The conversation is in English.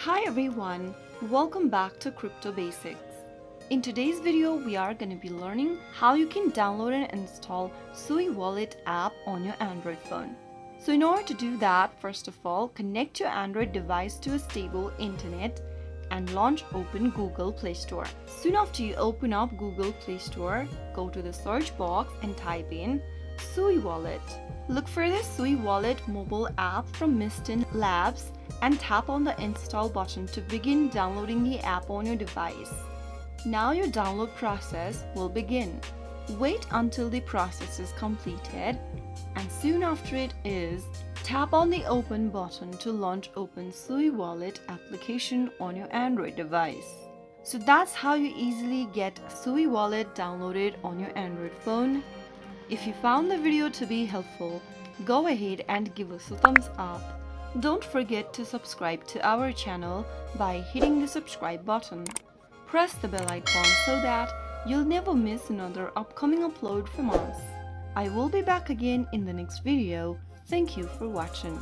Hi everyone, welcome back to Crypto Basics. In today's video, we are going to be learning how you can download and install Sui Wallet app on your Android phone. So in order to do that, first of all, connect your Android device to a stable internet and launch open Google Play Store. Soon after you open up Google Play Store, go to the search box and type in Sui Wallet. Look for the Sui Wallet mobile app from Miston Labs and tap on the install button to begin downloading the app on your device. Now your download process will begin. Wait until the process is completed, and soon after it is, tap on the open button to launch Open Sui Wallet application on your Android device. So that's how you easily get Sui Wallet downloaded on your Android phone. If you found the video to be helpful, go ahead and give us a thumbs up. Don't forget to subscribe to our channel by hitting the subscribe button. Press the bell icon so that you'll never miss another upcoming upload from us. I will be back again in the next video. Thank you for watching.